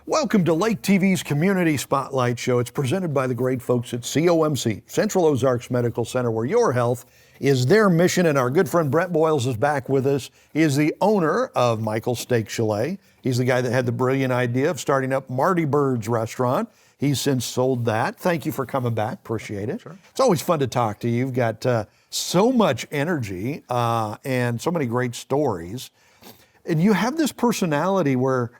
Welcome to Lake TV's Community Spotlight Show. It's presented by the great folks at COMC, Central Ozarks Medical Center, where your health is their mission. And our good friend Brant Boyles is back with us. He is the owner of Michael's Steak Chalet. He's the guy that had the brilliant idea of starting up Marty Bird's restaurant. He's since sold that. Thank you for coming back. Appreciate it. Sure. It's always fun to talk to you. You've got so much energy and so many great stories. And you have this personality where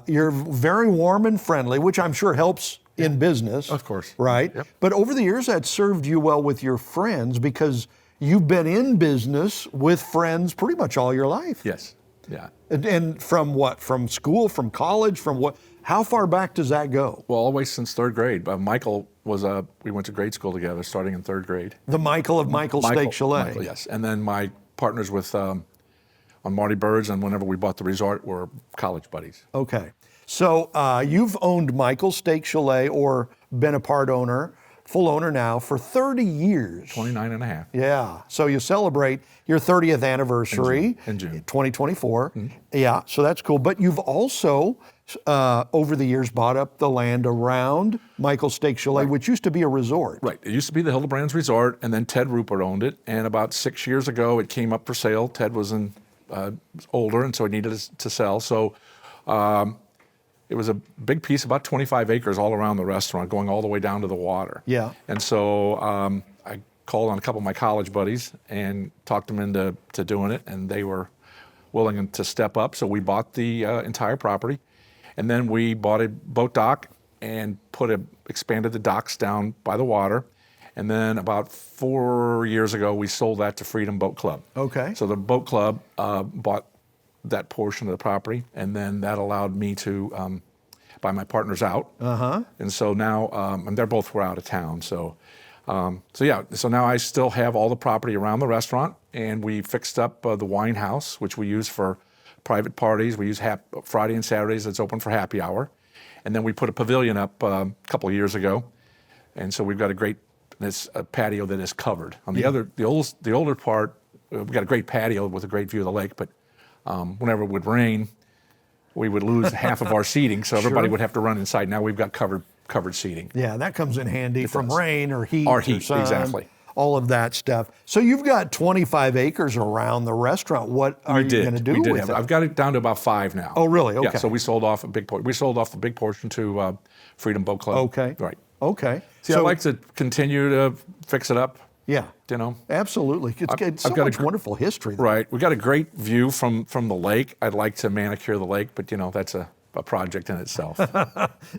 you're very warm and friendly, which I'm sure helps in business. Of course. Right? Yep. But over the years, that served you well with your friends because you've been in business with friends pretty much all your life. Yes. Yeah. And from what? From school, from college, from what? How far back does that go? Well, always since third grade. Michael was we went to grade school together starting in third grade. The Michael of Michael's Steak Chalet. Michael, yes. And then my partners with on Marty Bird's, and whenever we bought the resort, were college buddies. Okay. So you've owned Michael's Steak Chalet or been a part owner, full owner now, for 30 years. 29 and a half. Yeah. So you celebrate your 30th anniversary. In June. 2024. Mm-hmm. Yeah. So that's cool. But you've also, over the years, bought up the land around Michael's Steak Chalet, right, which used to be a resort. Right. It used to be the Hildebrands Resort, and then Ted Rupert owned it. And about 6 years ago, it came up for sale. Ted was older, and so he needed to sell. So it was a big piece, about 25 acres all around the restaurant, going all the way down to the water. Yeah. And so I called on a couple of my college buddies and talked them into doing it, and they were willing to step up. So we bought the entire property, and then we bought a boat dock and expanded the docks down by the water. And then about 4 years ago, we sold that to Freedom Boat Club. Okay. So the boat club bought that portion of the property, and then that allowed me to buy my partners out. Uh-huh. And so now, and they're both were out of town. So now I still have all the property around the restaurant, and we fixed up the wine house, which we use for private parties. We use Friday and Saturdays. It's open for happy hour. And then we put a pavilion up a couple of years ago. And so we've got a patio that is covered. On the older part, we've got a great patio with a great view of the lake, but whenever it would rain, we would lose half of our seating, so everybody would have to run inside. Now we've got covered seating. Yeah, that comes in handy from rain or heat. Or heat, sun, exactly. All of that stuff. So you've got 25 acres around the restaurant. What are you going to do with it? I've got it down to about 5 now. Oh, really? Okay. Yeah, so we sold off a big portion. We sold off the big portion to Freedom Boat Club. Okay. Right. Okay. See, I'd like to continue to fix it up. Yeah. You know? Absolutely. It's so much wonderful history there. Right. We've got a greght view from the lake. I'd like to manicure the lake, but that's a project in itself.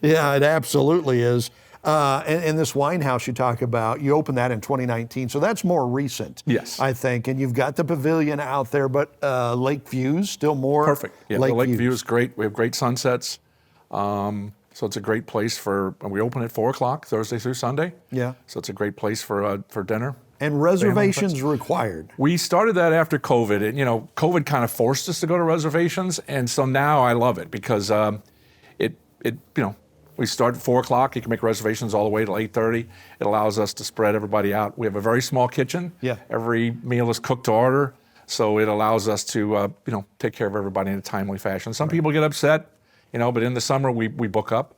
Yeah, it absolutely is. And this wine house you talk about, you opened that in 2019, so that's more recent. Yes. I think. And you've got the pavilion out there, but lake views, still more. Perfect. Yeah, the lake view is great. We have great sunsets. So it's a great place we open at 4 o'clock Thursday through Sunday. Yeah. So it's a great place for dinner. And reservations required. We started that after COVID. And, COVID kind of forced us to go to reservations. And so now I love it because we start at 4 o'clock. You can make reservations all the way till 8:30. It allows us to spread everybody out. We have a very small kitchen. Yeah. Every meal is cooked to order. So it allows us to, take care of everybody in a timely fashion. Some people get upset, but in the summer we book up.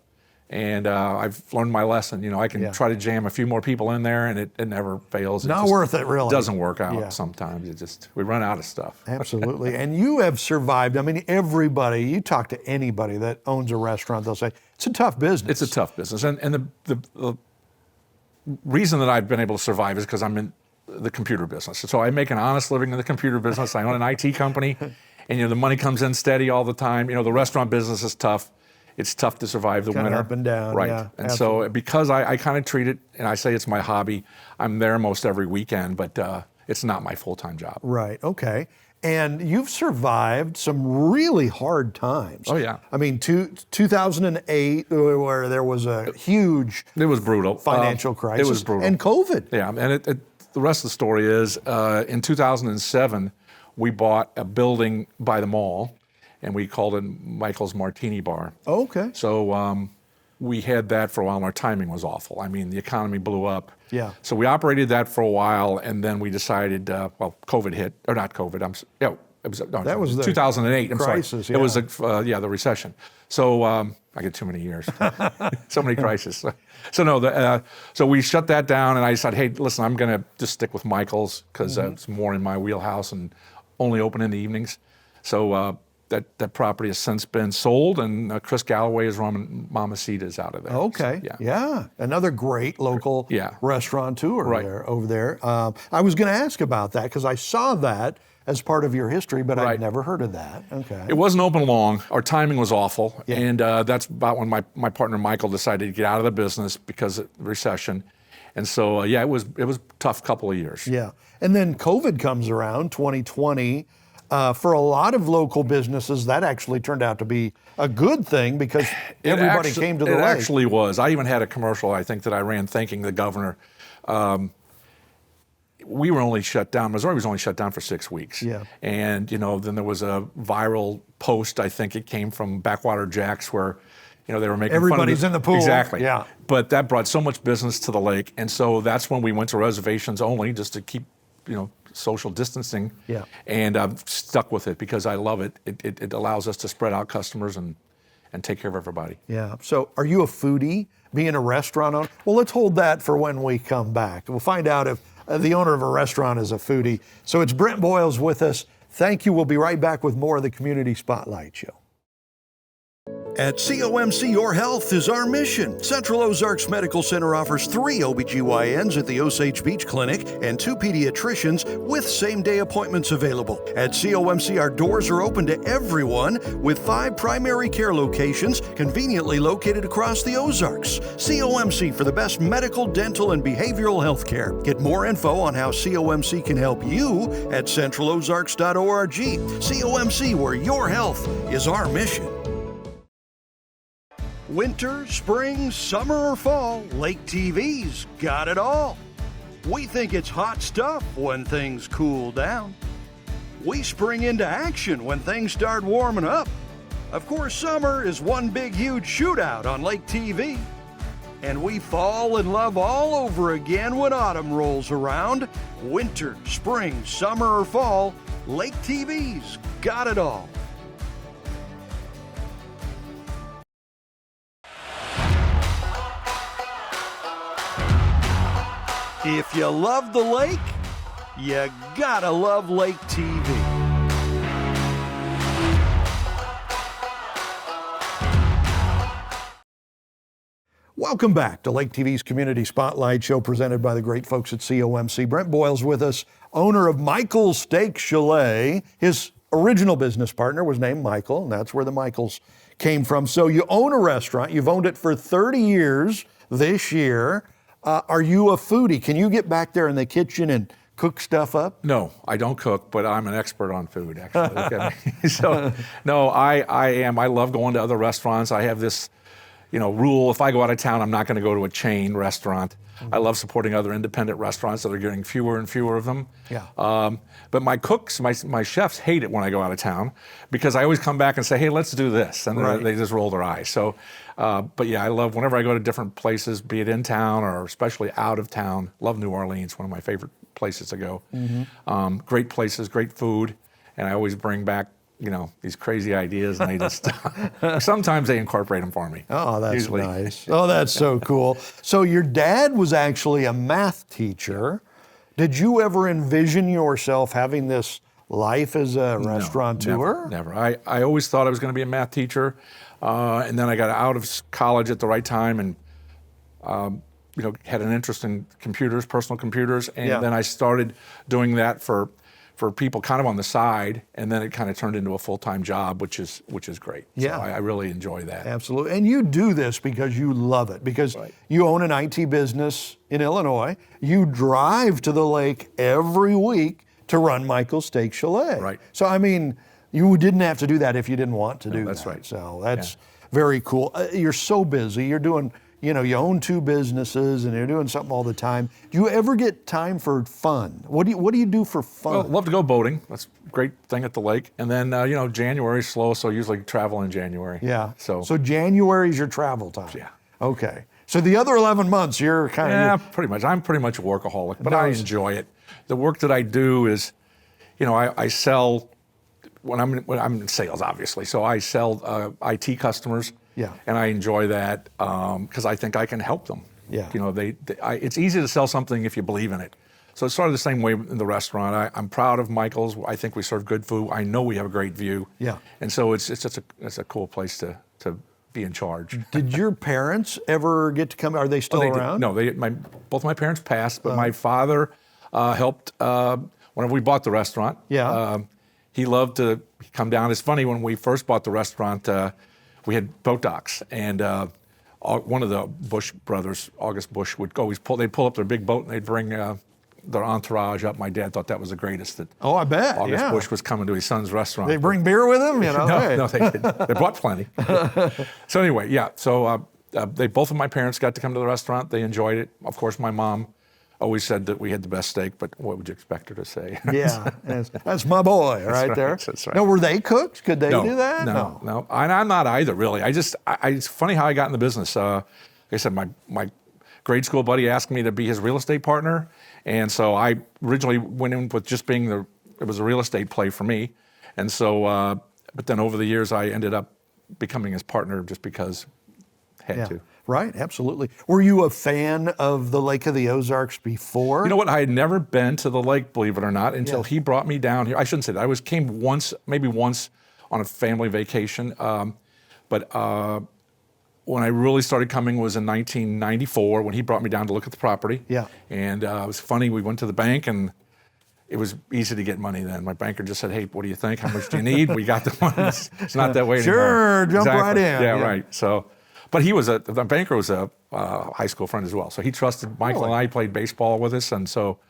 And I've learned my lesson. I can try to jam a few more people in there, and it never fails. Not worth it, really. It doesn't work out sometimes. We run out of stuff. Absolutely. And you have survived. I mean, you talk to anybody that owns a restaurant, they'll say, it's a tough business. It's a tough business. And the reason that I've been able to survive is because I'm in the computer business. So I make an honest living in the computer business. I own an IT company, and the money comes in steady all the time. The restaurant business is tough. It's tough to survive the winter. Up and down. Right. Yeah, and so because I kind of treat it, and I say it's my hobby, I'm there most every weekend, but it's not my full-time job. Right. Okay. And you've survived some really hard times. Oh, yeah. I mean, 2008, where there was a huge... It was brutal. Financial crisis. It was brutal. And COVID. Yeah. And the rest of the story is, in 2007, we bought a building by the mall, and we called it Michael's Martini Bar. Oh, okay. So we had that for a while, and our timing was awful. I mean, the economy blew up. Yeah. So we operated that for a while, and then we decided, COVID hit, or not COVID, It was That was the 2008. I'm crisis, sorry. It was the recession. So I get too many years, so many crises. So no, so we shut that down, and I decided, hey, listen, I'm going to just stick with Michael's because it's more in my wheelhouse and only open in the evenings. So that property has since been sold, and Chris Galloway is running Mamacita's out of there. Okay. So, yeah. Another great local restaurateur over there. I was going to ask about that because I saw that as part of your history, but I'd never heard of that. Okay. It wasn't open long. Our timing was awful, and that's about when my partner Michael decided to get out of the business because of the recession. And so, it was a tough couple of years. Yeah. And then COVID comes around, 2020. For a lot of local businesses, that actually turned out to be a good thing because everybody came to the lake. It actually was. I even had a commercial, I think, that I ran thanking the governor. We were only shut down. Missouri was only shut down for 6 weeks. Yeah. And, then there was a viral post, I think it came from Backwater Jacks, where, they were making everybody's fun of in the pool. Exactly. Yeah. But that brought so much business to the lake. And so that's when we went to reservations only just to keep, social distancing. Yeah. And I've stuck with it because I love it. It allows us to spread out customers and take care of everybody. Yeah. So are you a foodie, being a restaurant owner? Well, let's hold that for when we come back. We'll find out if the owner of a restaurant is a foodie. So it's Brant Boyles with us. Thank you. We'll be right back with more of the Community Spotlight Show. At COMC, your health is our mission. Central Ozarks Medical Center offers 3 OBGYNs at the Osage Beach Clinic and 2 pediatricians with same-day appointments available. At COMC, our doors are open to everyone with 5 primary care locations conveniently located across the Ozarks. COMC for the best medical, dental, and behavioral health care. Get more info on how COMC can help you at centralozarks.org. COMC, where your health is our mission. Winter, spring, summer, or fall, Lake TV's got it all. We think it's hot stuff when things cool down. We spring into action when things start warming up. Of course, summer is one big, huge shootout on Lake TV. And we fall in love all over again when autumn rolls around. Winter, spring, summer, or fall, Lake TV's got it all. If you love the lake, you gotta love Lake TV. Welcome back to Lake TV's Community Spotlight Show presented by the great folks at COMC. Brant Boyles with us, owner of Michael's Steak Chalet. His original business partner was named Michael, and that's where the Michaels came from. So you own a restaurant. You've owned it for 30 years this year. Are you a foodie? Can you get back there in the kitchen and cook stuff up? No, I don't cook, but I'm an expert on food, actually. Look at me. So, no, I am. I love going to other restaurants. I have this, rule. If I go out of town, I'm not going to go to a chain restaurant. I love supporting other independent restaurants that are getting fewer and fewer of them. Yeah. But my cooks, my chefs hate it when I go out of town because I always come back and say, hey, let's do this. And they just roll their eyes. So, but yeah, I love whenever I go to different places, be it in town or especially out of town. Love New Orleans, one of my favorite places to go. Mm-hmm. Great places, great food. And I always bring back these crazy ideas, and they just sometimes they incorporate them for me. Oh, that's usually. Nice. Oh, that's so cool. So your dad was actually a math teacher. Did you ever envision yourself having this life as a restaurateur? Never. I always thought I was going to be a math teacher, and then I got out of college at the right time, and had an interest in computers, personal computers, and then I started doing that for people kind of on the side, and then it kind of turned into a full-time job, which is great. Yeah. So I really enjoy that. Absolutely. And you do this because you love it, because you own an IT business in Illinois. You drive to the lake every week to run Michael's Steak Chalet. Right. So, I mean, you didn't have to do that if you didn't want to do that. That's right. So that's very cool. You're so busy. You're doing... you own 2 businesses and you're doing something all the time. Do you ever get time for fun? What do you do for fun? Well, love to go boating. That's a great thing at the lake. And then, January's slow, so I usually travel in January. Yeah. So January's your travel time. Yeah. Okay. So the other 11 months, you're kind of... Yeah, pretty much. I'm pretty much a workaholic, but I enjoy it. The work that I do is, I sell when I'm in sales, obviously, so I sell IT customers. Yeah. And I enjoy that because I think I can help them. Yeah. You know, it's easy to sell something if you believe in it. So it's sort of the same way in the restaurant. I'm proud of Michael's. I think we serve good food. I know we have a great view. Yeah. And so it's a cool place to be in charge. Did your parents ever get to come? Are they still around? No, both my parents passed, but my father helped whenever we bought the restaurant. Yeah. He loved to come down. It's funny, when we first bought the restaurant, we had boat docks, and one of the Bush brothers, August Bush, would always they'd pull up their big boat and they'd bring their entourage up. My dad thought that was the greatest. That I bet. August Bush was coming to his son's restaurant. They bring beer with them, you know? No, they didn't. They brought plenty. So anyway, yeah. So both of my parents got to come to the restaurant. They enjoyed it. Of course, my mom always said that we had the best steak, but what would you expect her to say? Yeah, that's my boy right there. That's right. Now, were they cooks? Could they No, do that? No. And I'm not either, really. It's funny how I got in the business. Like I said, my grade school buddy asked me to be his real estate partner, and so I originally went in with just being it was a real estate play for me, and so, but then over the years I ended up becoming his partner just because I had to. Right, absolutely. Were you a fan of the Lake of the Ozarks before? You know what? I had never been to the lake, believe it or not, until he brought me down here. I shouldn't say that. Came once, maybe once on a family vacation. But when I really started coming was in 1994 when he brought me down to look at the property. Yeah. And it was funny. We went to the bank and it was easy to get money then. My banker just said, "Hey, what do you think? How much do you need? We got the money." It's not that way anymore. Sure, jump right in. Yeah, right. So. But the banker was a high school friend as well. So he trusted Michael and I. Played baseball with us, and so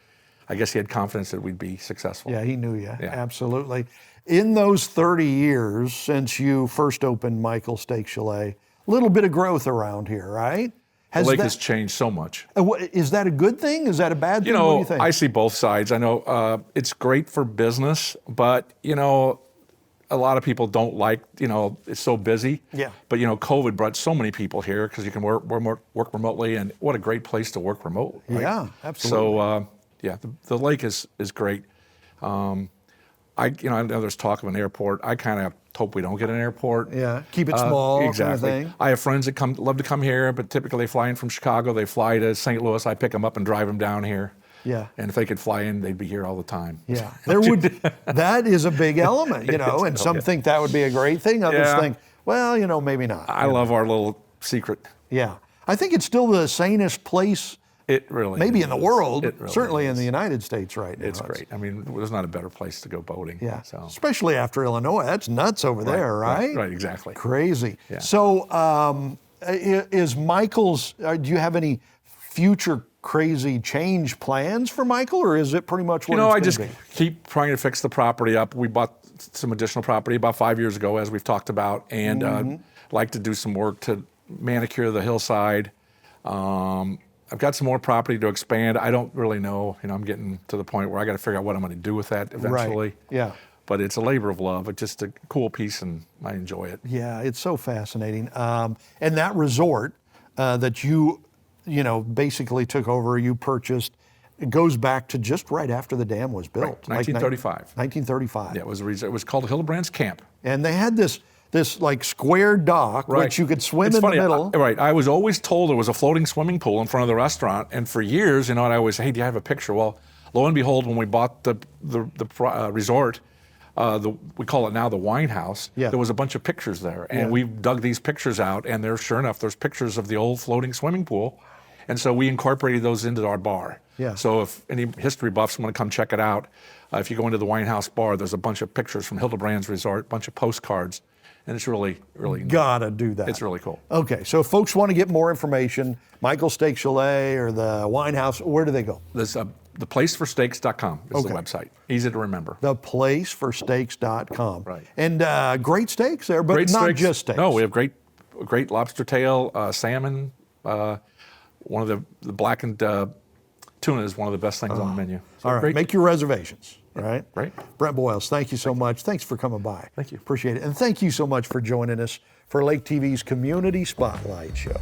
I guess he had confidence that we'd be successful. Yeah, he knew you. Yeah. Absolutely. In those 30 years since you first opened Michael's Steak Chalet, a little bit of growth around here, right? The lake has changed so much. Is that a good thing? Is that a bad thing? You know, what do you think? I see both sides. I know it's great for business, but, you know, a lot of people don't like, you know, it's so busy. Yeah. But, you know, COVID brought so many people here because you can work remotely, and what a great place to work remotely. Right? Yeah, absolutely. So, the lake is great. I know there's talk of an airport. I kind of hope we don't get an airport. Yeah, keep it small, exactly. kind of thing. I have friends that love to come here, but typically they fly in from Chicago. They fly to St. Louis. I pick them up and drive them down here. Yeah. And if they could fly in, they'd be here all the time. Yeah. That is a big element, you know, and some think that would be a great thing. Others think, well, you know, maybe not. I love our little secret. Yeah. I think it's still the sanest place. It really maybe is. in the world, Really certainly is. In the United States right now. It's great. I mean, there's not a better place to go boating. Yeah. So. Especially after Illinois. That's nuts over there, right? Right, exactly. Crazy. Yeah. So is Michael's, do you have any future crazy change plans for Michael, or is it pretty much what I it's just going to be? keep trying to fix the property up. We bought some additional property about 5 years ago, as we've talked about, and like to do some work to manicure the hillside. I've got some more property to expand. I don't really know. You know, I'm getting to the point where I got to figure out what I'm going to do with that eventually. Right. Yeah. But it's a labor of love. It's just a cool piece, and I enjoy it. Yeah, it's so fascinating. And that resort that you basically took over, you purchased, it goes back to just right after the dam was built. Right, 1935. 1935. Yeah, it was called Hildebrandt's Camp. And they had this like square dock, which you could swim in the middle. I was always told there was a floating swimming pool in front of the restaurant, and for years, you know, I always, hey, do you have a picture? Well, lo and behold, when we bought the resort, we call it now the Wine House. Yeah. There was a bunch of pictures there, and we dug these pictures out, and sure enough, there's pictures of the old floating swimming pool, and so we incorporated those into our bar. Yeah. So if any history buffs want to come check it out, if you go into the Wine House bar, there's a bunch of pictures from Hildebrandt's resort, a bunch of postcards, and it's really, really neat. Gotta do that. It's really cool. Okay, so if folks want to get more information, Michael's Steak Chalet or the Wine House, where do they go? There's theplaceforsteaks.com is the website. Easy to remember. Theplaceforsteaks.com. Right. And great steaks there, but Great not steaks. just steaks. No, we have great lobster tail, salmon. One of the blackened tuna is one of the best things on the menu. So all right, make your reservations. All right. Right. Brant Boyles, thank you so much. Thanks for coming by. Thank you. Appreciate it. And thank you so much for joining us for Lake TV's Community Spotlight Show.